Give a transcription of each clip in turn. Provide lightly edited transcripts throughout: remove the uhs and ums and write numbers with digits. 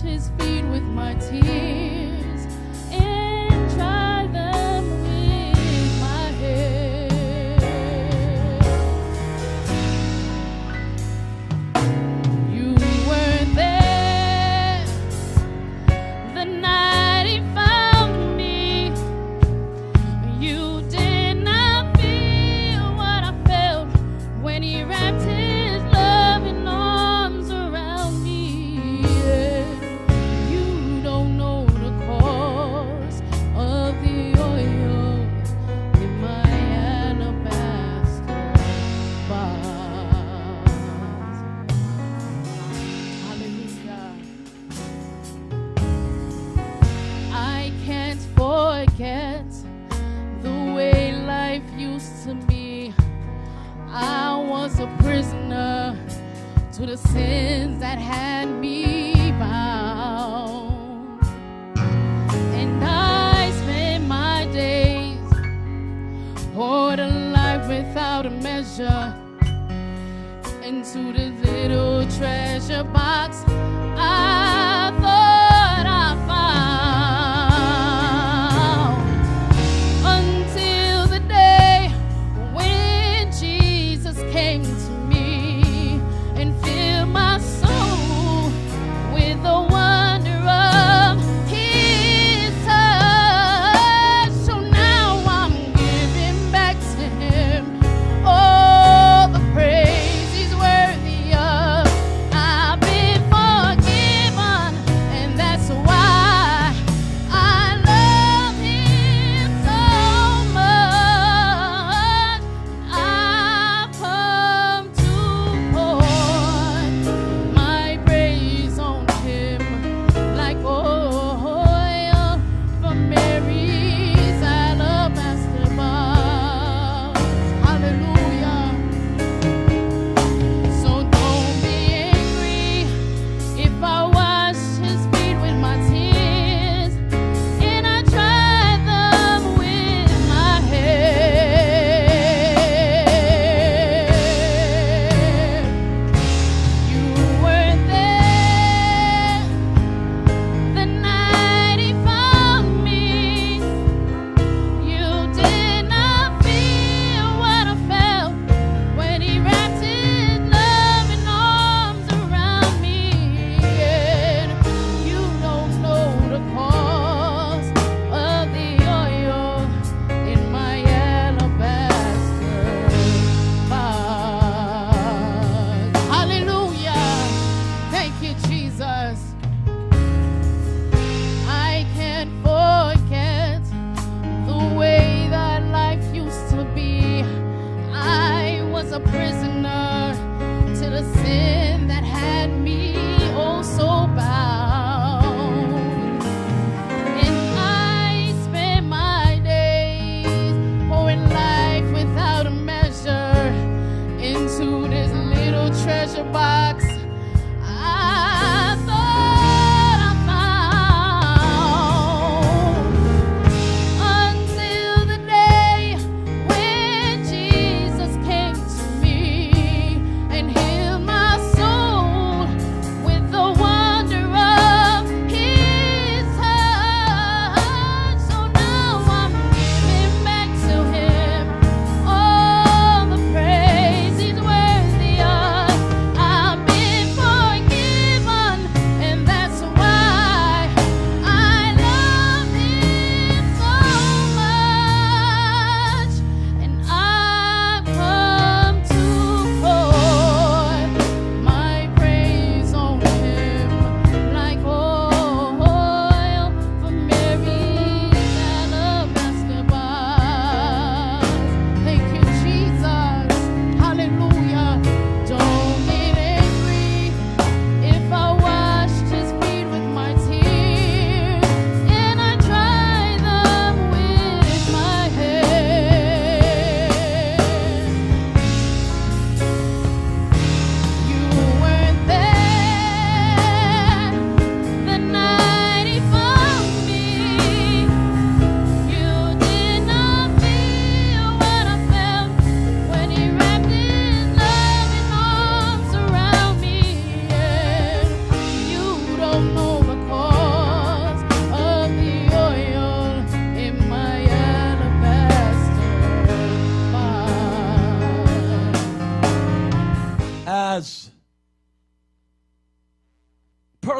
his feet with my tears and dry them with my hair. You were there the night he found me. You did not feel what I felt when he wrapped his loving arms around me. You don't know the cause of the oil in my alabaster box. Hallelujah. I can't forget the way life used to be. I was a prisoner to the sins that had me bound, and I spent my days poured a life without a measure into the little treasure box I thought I found, until the day when Jesus came to me and filled my soul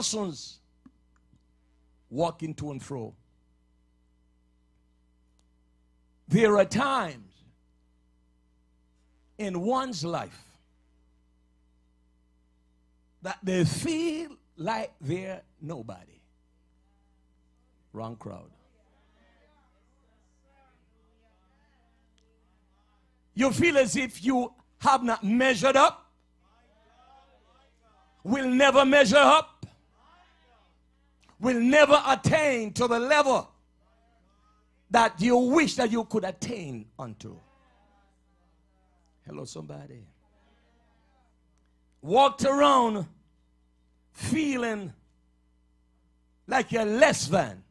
persons walking to and fro. There are times in one's life that they feel like they're nobody. Wrong crowd. You feel as if you have not measured up, will never measure up, will never attain to the level that you wish that you could attain unto. Hello, somebody. Walked around feeling like you're less than.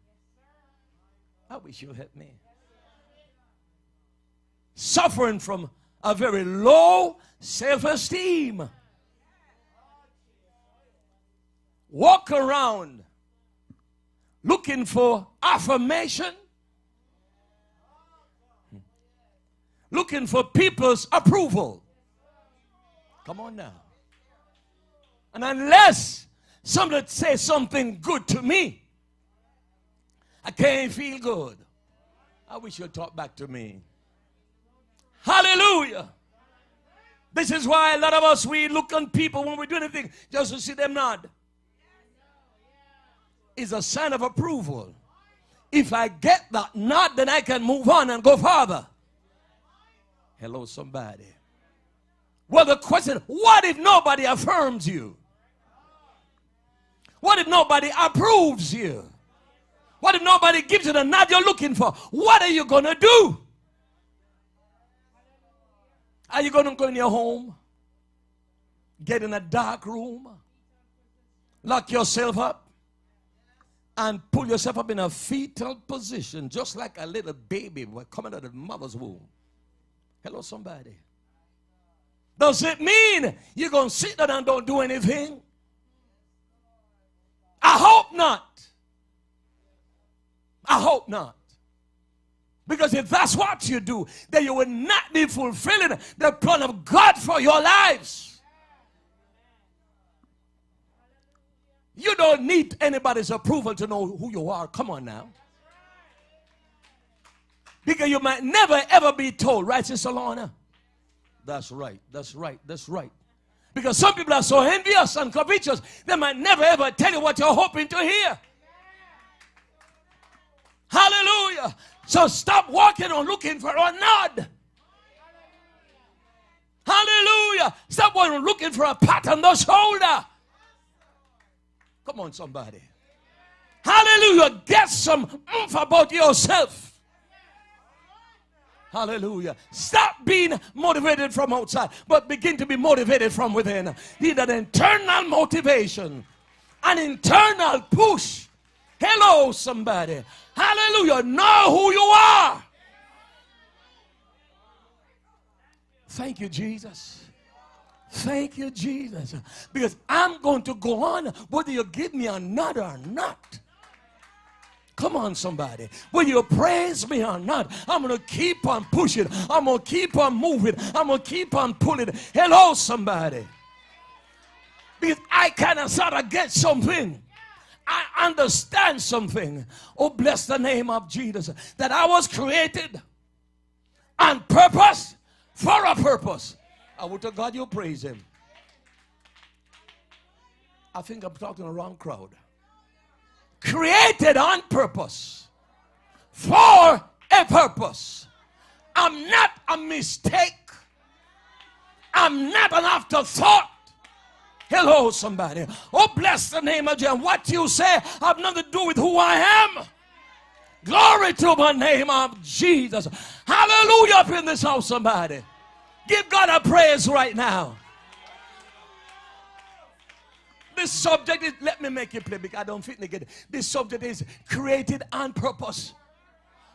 I wish you'd help me. Suffering from a very low self-esteem. Walk around looking for affirmation, looking for people's approval. Come on now. And unless somebody says something good to me, I can't feel good. I wish you'd talk back to me. Hallelujah. This is why a lot of us, we look on people when we do anything just to see them nod. It's a sign of approval. If I get that nod, then I can move on and go farther. Hello, somebody. Well, the question, what if nobody affirms you? What if nobody approves you? What if nobody gives you the nod you're looking for? What are you going to do? Are you going to go in your home, get in a dark room, lock yourself up, and pull yourself up in a fetal position, just like a little baby coming out of the mother's womb? Hello, somebody. Does it mean you're going to sit there and don't do anything? I hope not. I hope not. Because if that's what you do, then you will not be fulfilling the plan of God for your lives. You don't need anybody's approval to know who you are. Come on now. Because you might never ever be told, right, Sister Lorna? That's right, that's right, that's right. Because some people are so envious and covetous, they might never ever tell you what you're hoping to hear. Hallelujah. So stop walking on looking for a nod. Hallelujah. Stop walking on looking for a pat on the shoulder. Come on, somebody. Hallelujah. Get some oomph about yourself. Hallelujah. Stop being motivated from outside, but begin to be motivated from within. Need an internal motivation, an internal push. Hello, somebody. Hallelujah. Know who you are. Thank you, Jesus. Thank you, Jesus. Because I'm going to go on whether you give me a nod or not. Come on, somebody. Whether you praise me or not, I'm going to keep on pushing. I'm going to keep on moving. I'm going to keep on pulling. Hello, somebody. Because I kind of sort of get something. I understand something. Oh, bless the name of Jesus. That I was created on purpose, for a purpose. I would to God you praise him. I think I'm talking to the wrong crowd. Created on purpose, for a purpose. I'm not a mistake. I'm not an afterthought. Hello, somebody. Oh, bless the name of Jesus. What you say have nothing to do with who I am. Glory to the name of Jesus. Hallelujah up in this house, somebody. Give God a praise right now. This subject is, let me make it play because I don't think they get it. This subject is created on purpose.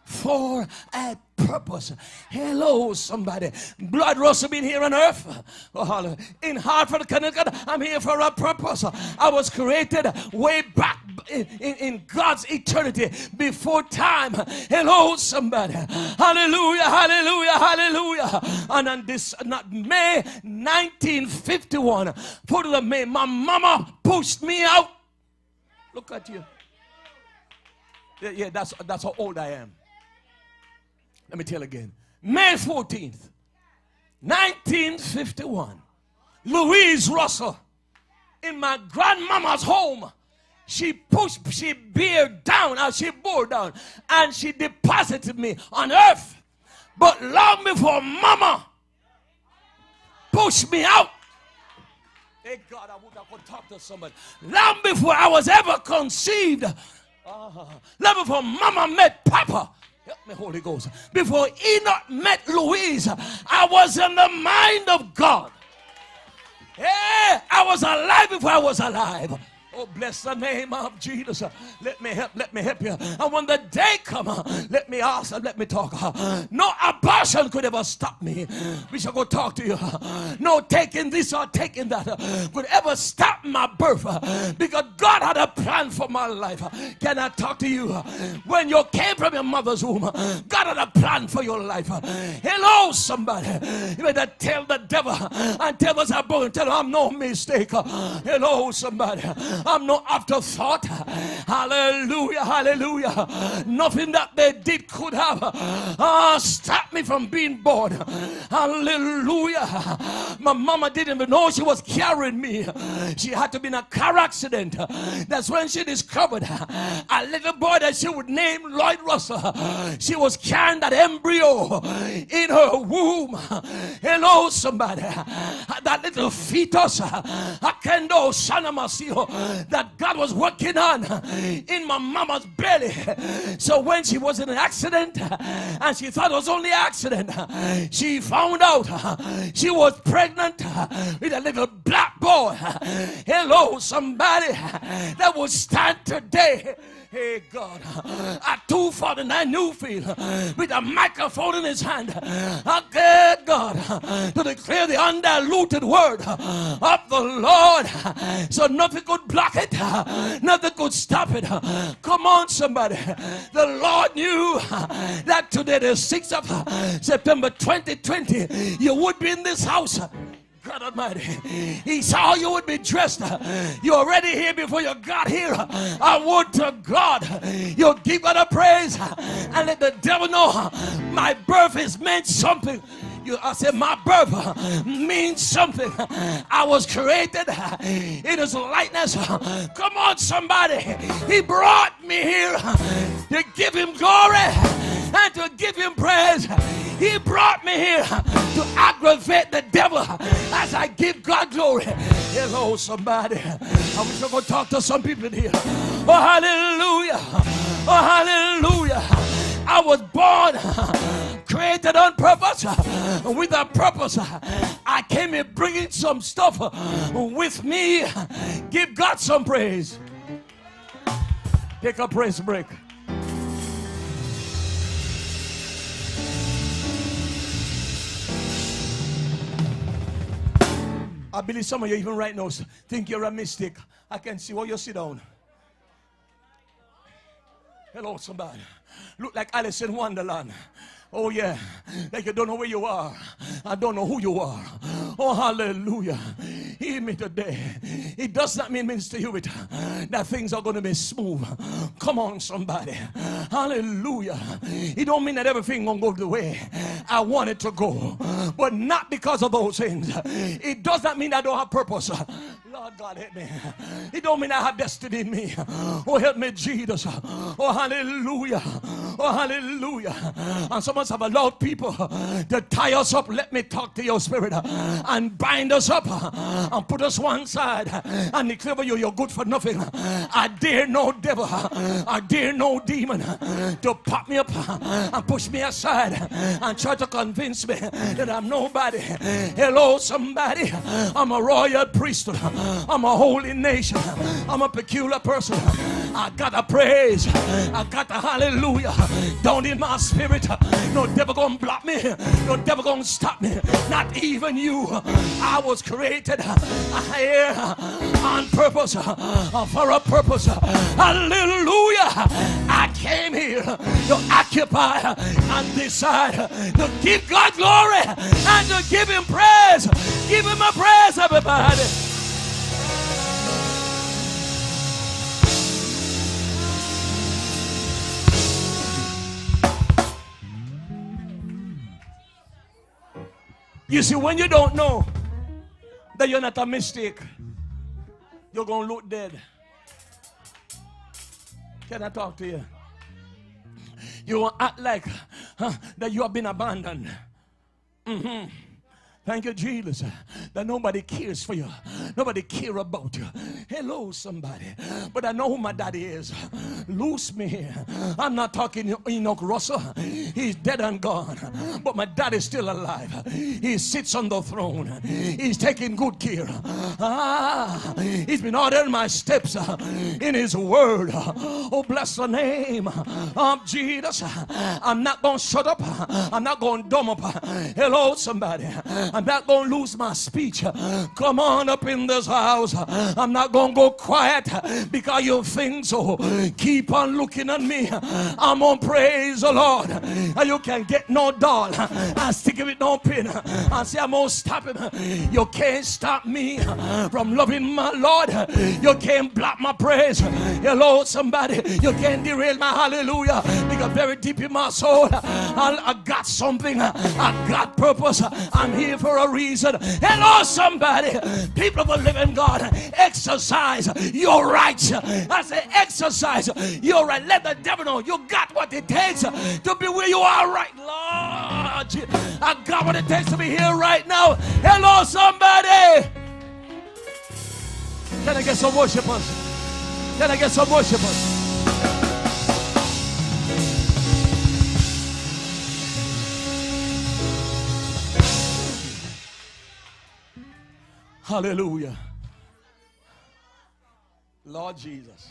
For a purpose. Hello, somebody. Blood Russell been here on earth. Oh, in Hartford, Connecticut, I'm here for a purpose. I was created way back in God's eternity before time. Hello, somebody. Hallelujah, hallelujah, hallelujah. And on this May 1951, 4th of May, my mama pushed me out Look at you. Yeah, that's how old I am. Let me tell you again. May 14th, 1951. Louise Russell, in my grandmama's home, she bore down, and she deposited me on earth. But long before mama pushed me out, hey God, I would have could talk to somebody. Long before I was ever conceived, long before mama met papa, help me Holy Ghost, before Enoch met Louise, I was in the mind of God. Hey, I was alive before I was alive. Oh, bless the name of Jesus. Let me help you. And when the day comes, let me ask and let me talk. No abortion could ever stop me. We shall go talk to you. No taking this or taking that could ever stop my birth, because God had a plan for my life. Can I talk to you? When you came from your mother's womb, God had a plan for your life. Hello, somebody. You better tell the devil and tell us about, tell him I'm no mistake. Hello, somebody. I'm no afterthought. Hallelujah, hallelujah. Nothing that they did could have stopped me from being born. Hallelujah. My mama didn't even know she was carrying me. She had to be in a car accident. That's when she discovered a little boy that she would name Lloyd Russell. She was carrying that embryo in her womb. Hello, somebody. That little fetus, Akendo Sanamasio, that God was working on in my mama's belly. So when she was in an accident and she thought it was only an accident, she found out she was pregnant with a little black boy. Hello, somebody that will stand today. Hey God, at 249 Newfield with a microphone in his hand, okay, God, to declare the undiluted word of the Lord. So nothing could block it, nothing could stop it. Come on, somebody. The Lord knew that today, the 6th of September 2020, you would be in this house. God Almighty, He saw you would be dressed. You're already here before you got here. I would to God you give God a praise and let the devil know my birth has meant something. I said my birth means something. I was created in His likeness. Come on, somebody. He brought me here to give Him glory and to give Him praise. He brought me here to aggravate the devil as I give God glory. Hello, somebody. I wish I could talk to some people in here. Oh, hallelujah. Oh, hallelujah. I was born, created on purpose, with a purpose. I came here bringing some stuff with me. Give God some praise. Take a praise break. I believe some of you even right now think you're a mystic. I can see why you sit down. Hello, somebody. Look like Alice in Wonderland. Oh yeah, like you don't know where you are. I don't know who you are. Oh hallelujah. Hear me today. It does not mean, Minister Hewitt, that things are going to be smooth. Come on, somebody. Hallelujah. It don't mean that everything gonna go the way I want it to go, but not because of those things. It does not mean I don't have purpose. Lord God, help me. It don't mean I have destiny in me. Oh, help me, Jesus. Oh, hallelujah. Oh, hallelujah. And some of us have allowed people to tie us up. Let me talk to your spirit and bind us up and put us one side and declare you you're good for nothing. I dare no devil, I dare no demon to pop me up and push me aside and try to convince me that I'm nobody. Hello, somebody. I'm a royal priesthood. I'm a holy nation. I'm a peculiar person. I got a praise. I got a hallelujah down in my spirit. No devil gonna block me. No devil gonna stop me. Not even you. I was created here on purpose, for a purpose. Hallelujah. I came here to occupy on this side, to give God glory and to give Him praise. Give Him a praise, everybody. You see, when you don't know that you're not a mistake, you're going to look dead. Can I talk to you? You won't act like that you have been abandoned. Thank you, Jesus, that nobody cares for you. Nobody care about you. Hello, somebody. But I know who my daddy is. Loose me here. I'm not talking Enoch Russell. He's dead and gone. But my daddy's still alive. He sits on the throne. He's taking good care. He's been ordering my steps in his word. Oh, bless the name of Jesus. I'm not going to shut up. I'm not going to dumb up. Hello, somebody. I'm not going to lose my speech. Come on up in this house. I'm not going to go quiet because you think so. Keep on looking at me. I'm going to praise the Lord. And you can get no doll and stick it with no pin and say I'm going to stop him. You can't stop me from loving my Lord. You can't block my praise. Hello, somebody. You can't derail my hallelujah because very deep in my soul I got something. I got purpose. I'm here for a reason. Hello, somebody. People of the living God, exercise your rights. I say exercise your right. Let the devil know you got what it takes to be where you are right. Lord, I got what it takes to be here right now. Hello, somebody. Can I get some worshipers? Can I get some worshipers? Hallelujah. Lord Jesus.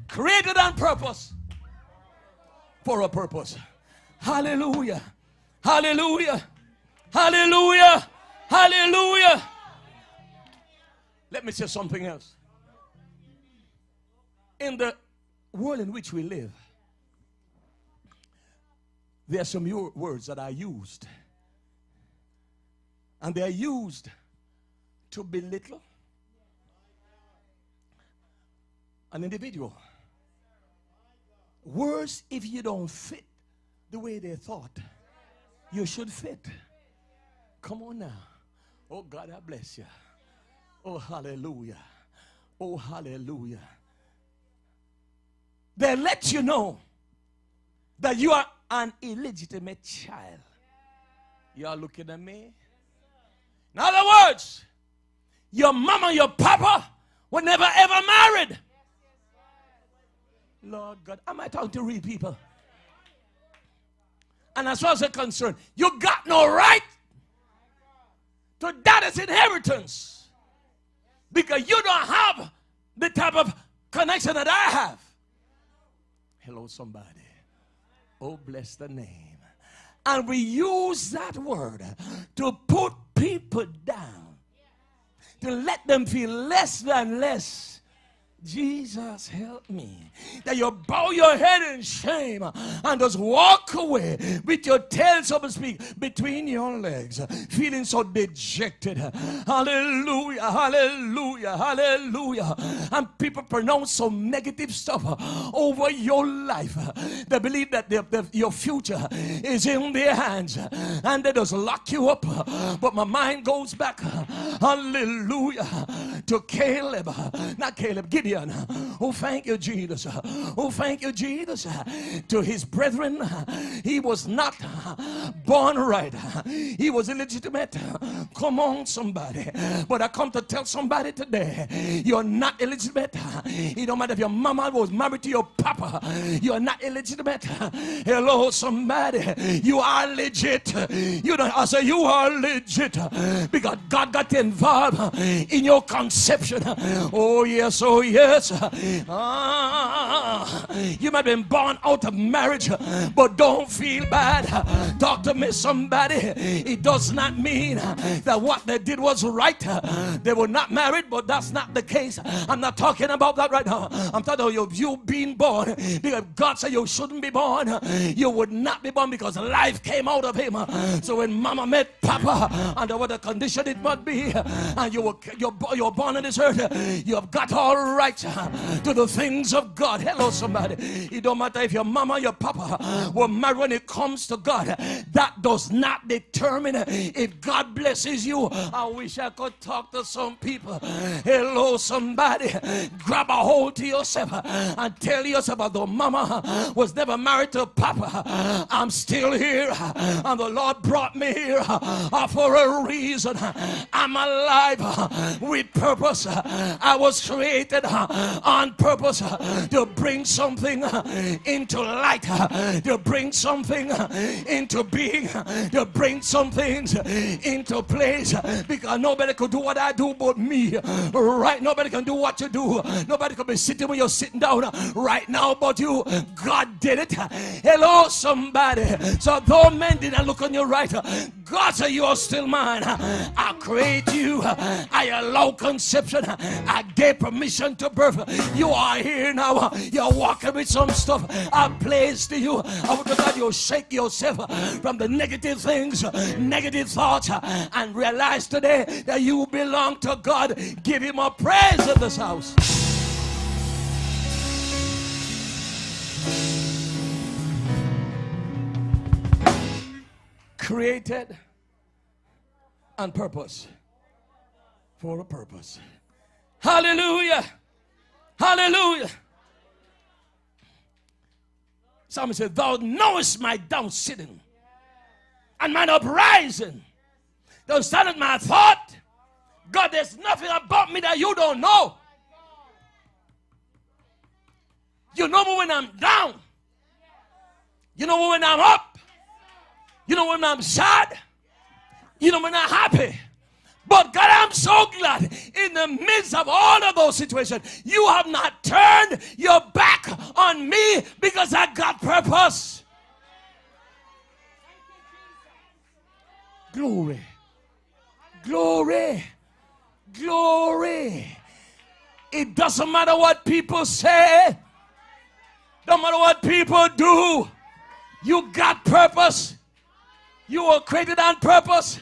Created on purpose for a purpose. Hallelujah. Hallelujah. Hallelujah. Hallelujah. Let me say something else. In the world in which we live, there are some words that are used. And they are used to belittle an individual. Worse if you don't fit the way they thought you should fit. Come on now. Oh, God, I bless you. Oh, hallelujah. Oh, hallelujah. They let you know that you are an illegitimate child. You are looking at me. In other words, your mama, your papa were never ever married. Lord God, am I talking to real people? And as far as they're concerned, you got no right to daddy's inheritance because you don't have the type of connection that I have. Hello, somebody. Oh, bless the name. And we use that word to put people down, to let them feel less than less. Jesus, help me. That you bow your head in shame and just walk away with your tail, so to speak, between your legs, feeling so dejected. Hallelujah, hallelujah, hallelujah. And people pronounce some negative stuff over your life. They believe that your future is in their hands and they just lock you up. But my mind goes back, hallelujah, to Caleb, not Caleb, Gideon. Oh, thank you, Jesus. Oh, thank you, Jesus. To his brethren, he was not born right. He was illegitimate. Come on, somebody. But I come to tell somebody today, you're not illegitimate. It don't matter if your mama was married to your papa. You're not illegitimate. Hello, somebody. You are legit. You don't. I say you are legit because God got involved in your conception. Oh yes, oh yes. You might have been born out of marriage, but don't feel bad. Talk to me, somebody. It does not mean that what they did was right. They were not married, but that's not the case. I'm not talking about that right now. I'm talking about you being born because God said you shouldn't be born. You would not be born because life came out of him. So when mama met papa, under what condition it might be, and you're born on this earth, you have got all right to the things of God. Hello. Hello, somebody. It don't matter if your mama, your papa were married. When it comes to God, that does not determine if God blesses you. I wish I could talk to some people. Hello, somebody. Grab a hold to yourself and tell yourself, although mama was never married to papa, I'm still here, and the Lord brought me here for a reason. I'm alive with purpose. I was created on purpose to bring something into light, to bring something into being, to bring some things into place, because nobody could do what I do but me. Right? Nobody can do what you do. Nobody could be sitting when you're sitting down right now but you. God did it. Hello, somebody. So though men did not look on your right, God said you are still mine. I create you. I allow conception. I gave permission to birth. You are here now. You're walking with some stuff I placed to you. I would God you shake yourself from the negative things, negative thoughts, and realize today that you belong to God. Give him a praise in this house. Created on purpose. For a purpose. Hallelujah. Hallelujah. Psalmist said, thou knowest my down sitting and mine uprising. Thou standest my thought. God, there's nothing about me that you don't know. You know me when I'm down. You know me when I'm up. You know when I'm sad. You know when I'm happy. But God, I'm so glad in the midst of all of those situations, you have not turned your back on me because I got purpose. Glory. Glory. Glory. It doesn't matter what people say. Don't matter what people do. You got purpose. You were created on purpose.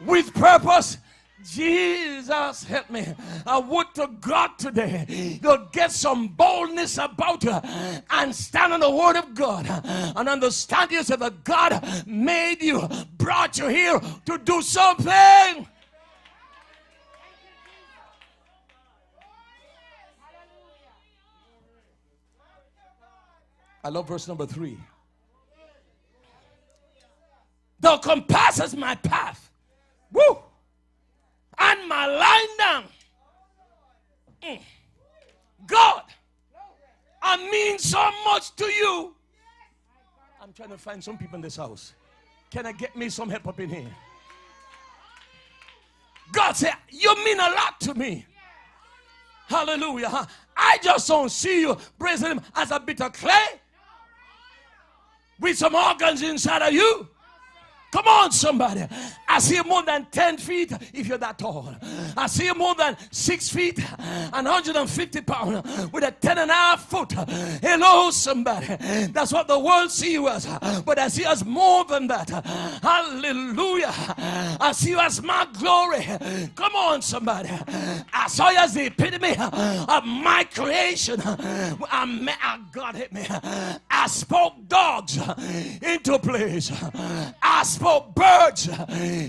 With purpose. Jesus, help me. I would to God today you'll get some boldness about you and stand on the word of God and understand yourself that God made you, brought you here to do something. I love verse number 3. Thou compassest my path. Woo! And my lying down. God, I mean so much to you. I'm trying to find some people in this house. Can I get me some help up in here? God said, you mean a lot to me. Hallelujah. I just don't see you praising him as a bit of clay with some organs inside of you. Come on, somebody. I see more than 10 feet if you're that tall. I see more than 6 feet and 150 pounds with a 10.5 foot. Hello, somebody. That's what the world sees you as. But I see us more than that. Hallelujah. I see you as my glory. Come on, somebody. I saw you as the epitome of my creation. God hit me. I spoke dogs into place. I spoke birds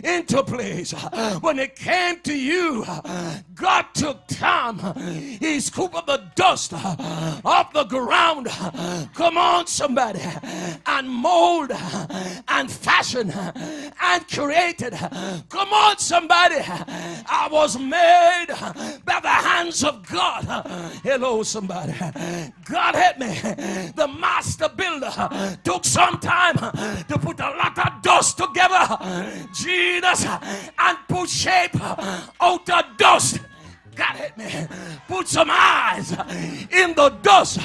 into place. When it came to you, God took time. He scooped up the dust off the ground. Come on, somebody. And mold and fashion and created. Come on, somebody. I was made by the hands of God. Hello, somebody. God help me. The master builder took some time to put a lot of dust together, Jesus, and put shape out of dust. God help me. Put some eyes in the dust.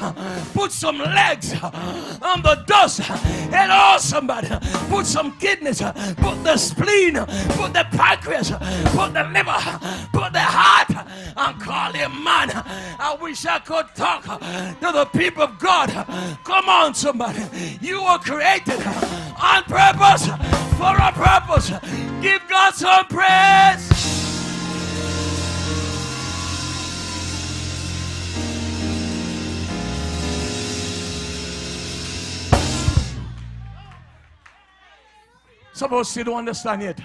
Put some legs on the dust. Hello, somebody. Put some kidneys. Put the spleen. Put the pancreas. Put the liver. Put the heart. And call him man. I wish I could talk to the people of God. Come on, somebody. You were created on purpose for a purpose. Give God some praise. Some of us still don't understand yet.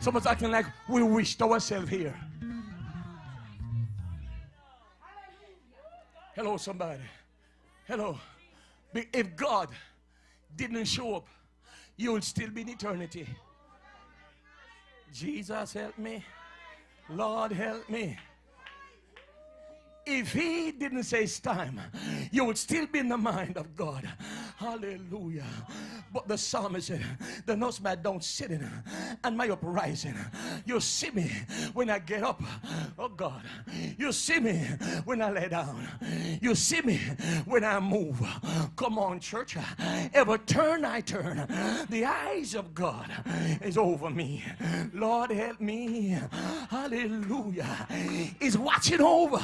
Some of us acting like we wished ourselves here. Hello, somebody. Hello. If God didn't show up, you would still be in eternity. Jesus, help me. Lord, help me. If he didn't say it's time, you would still be in the mind of God. Hallelujah. But the psalmist said, the nursemaid don't sit in and my uprising. You see me when I get up. Oh God. You see me when I lay down. You see me when I move. Come on, church. Every turn I turn, the eyes of God is over me. Lord, help me. Hallelujah. He's watching over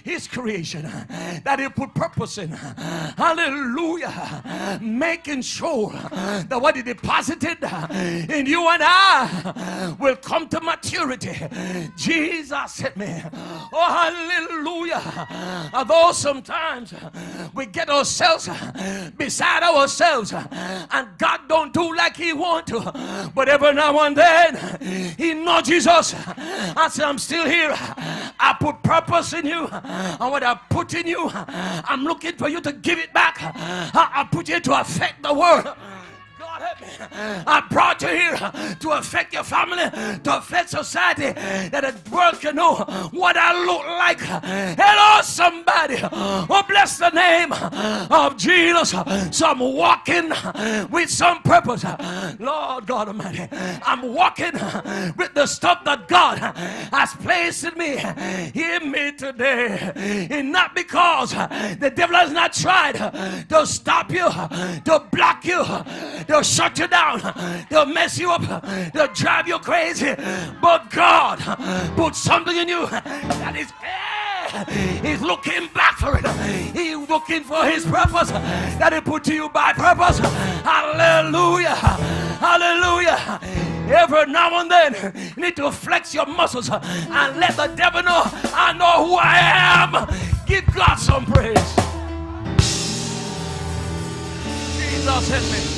his creation that he put purpose in. Hallelujah. Making sure that what he deposited in you and I will come to maturity. Jesus hit me. Oh, hallelujah. Although sometimes we get ourselves beside ourselves and God don't do like he want to, but every now and then he nudges us and says, I'm still here. I put purpose in you. And what I put in you, I'm looking for you to give it back. I put you to affect the world. God help me. I brought you here to affect your family, to affect society, that the world can know what I look like. Hello, somebody. Oh, bless the name of Jesus. So I'm walking with some purpose. Lord God Almighty, I'm walking with the stuff that God has placed in me. Hear me today. And not because the devil has not tried to stop you, to block you, to shut you down, to mess you up, to drive you crazy. But God put something in you that is He's looking back for it. He's looking for his purpose that he put to you by purpose. Hallelujah. Hallelujah. Every now and then you need to flex your muscles and let the devil know, I know who I am. Give God some praise. Jesus help me.